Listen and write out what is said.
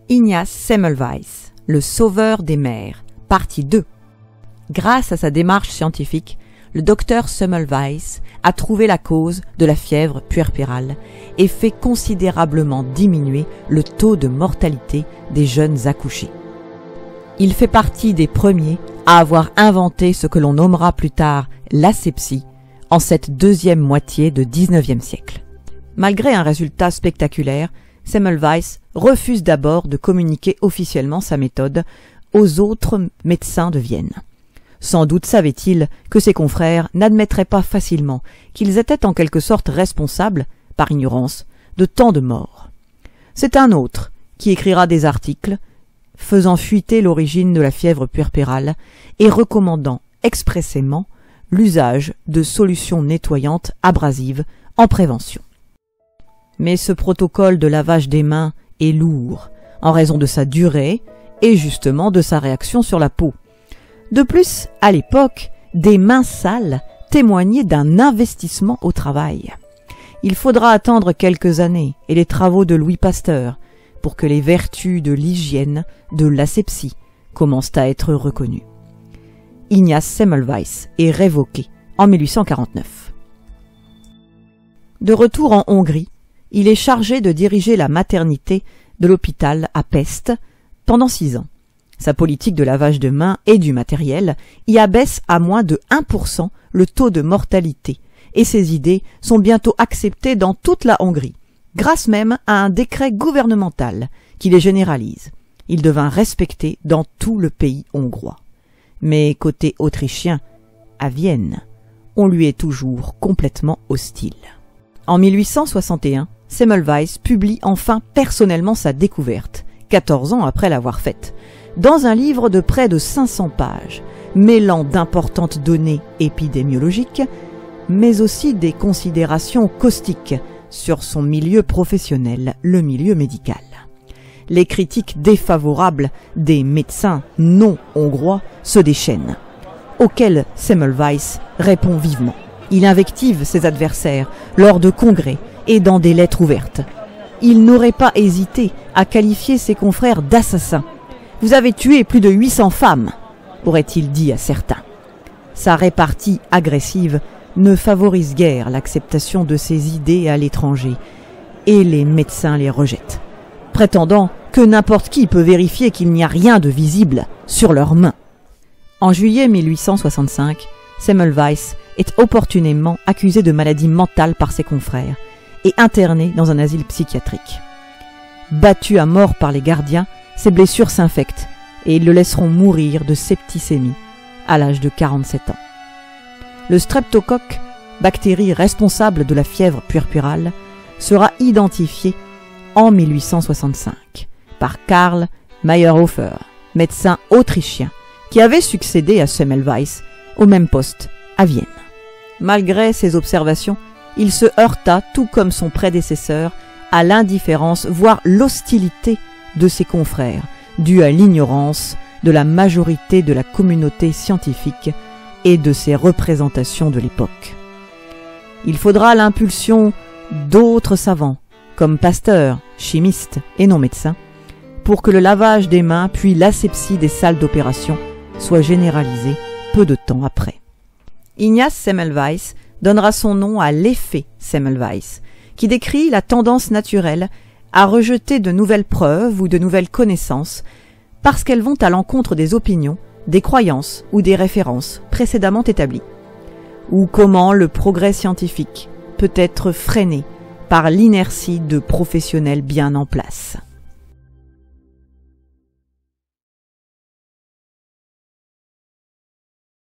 Ignaz Semmelweis, le sauveur des mers, partie 2. Grâce à sa démarche scientifique, le docteur Semmelweis a trouvé la cause de la fièvre puerpérale et fait considérablement diminuer le taux de mortalité des jeunes accouchés. Il fait partie des premiers à avoir inventé ce que l'on nommera plus tard l'asepsie en cette deuxième moitié du XIXe siècle. Malgré un résultat spectaculaire, Semmelweis refuse d'abord de communiquer officiellement sa méthode aux autres médecins de Vienne. Sans doute savait-il que ses confrères n'admettraient pas facilement qu'ils étaient en quelque sorte responsables, par ignorance, de tant de morts. C'est un autre qui écrira des articles faisant fuiter l'origine de la fièvre puerpérale et recommandant expressément l'usage de solutions nettoyantes abrasives en prévention. Mais ce protocole de lavage des mains est lourd, en raison de sa durée et justement de sa réaction sur la peau. De plus, à l'époque, des mains sales témoignaient d'un investissement au travail. Il faudra attendre quelques années et les travaux de Louis Pasteur pour que les vertus de l'hygiène, de l'asepsie, commencent à être reconnues. Ignaz Semmelweis est révoqué en 1849. De retour en Hongrie, il est chargé de diriger la maternité de l'hôpital à Pest pendant 6 ans. Sa politique de lavage de mains et du matériel y abaisse à moins de 1% le taux de mortalité, et ses idées sont bientôt acceptées dans toute la Hongrie, grâce même à un décret gouvernemental qui les généralise. Il devint respecté dans tout le pays hongrois. Mais côté autrichien, à Vienne, on lui est toujours complètement hostile. En 1861, Semmelweis publie enfin personnellement sa découverte, 14 ans après l'avoir faite, dans un livre de près de 500 pages, mêlant d'importantes données épidémiologiques, mais aussi des considérations caustiques sur son milieu professionnel, le milieu médical. Les critiques défavorables des médecins non hongrois se déchaînent, auxquelles Semmelweis répond vivement. Il invective ses adversaires lors de congrès et dans des lettres ouvertes. Il n'aurait pas hésité à qualifier ses confrères d'assassins. « Vous avez tué plus de 800 femmes », aurait-il dit à certains. Sa répartie agressive ne favorise guère l'acceptation de ses idées à l'étranger, et les médecins les rejettent, prétendant que n'importe qui peut vérifier qu'il n'y a rien de visible sur leurs mains. En juillet 1865, Semmelweis est opportunément accusé de maladie mentale par ses confrères et interné dans un asile psychiatrique. Battu à mort par les gardiens, ses blessures s'infectent et ils le laisseront mourir de septicémie à l'âge de 47 ans. Le streptocoque, bactérie responsable de la fièvre puerpérale, sera identifié en 1865 par Karl Mayerhofer, médecin autrichien qui avait succédé à Semmelweis au même poste à Vienne. Malgré ses observations, il se heurta, tout comme son prédécesseur, à l'indifférence, voire l'hostilité de ses confrères, due à l'ignorance de la majorité de la communauté scientifique et de ses représentations de l'époque. Il faudra l'impulsion d'autres savants, comme Pasteur, chimiste et non médecin, pour que le lavage des mains puis l'asepsie des salles d'opération soit généralisé peu de temps après. Ignaz Semmelweis donnera son nom à l'effet Semmelweis, qui décrit la tendance naturelle à rejeter de nouvelles preuves ou de nouvelles connaissances parce qu'elles vont à l'encontre des opinions, des croyances ou des références précédemment établies, ou comment le progrès scientifique peut être freiné par l'inertie de professionnels bien en place.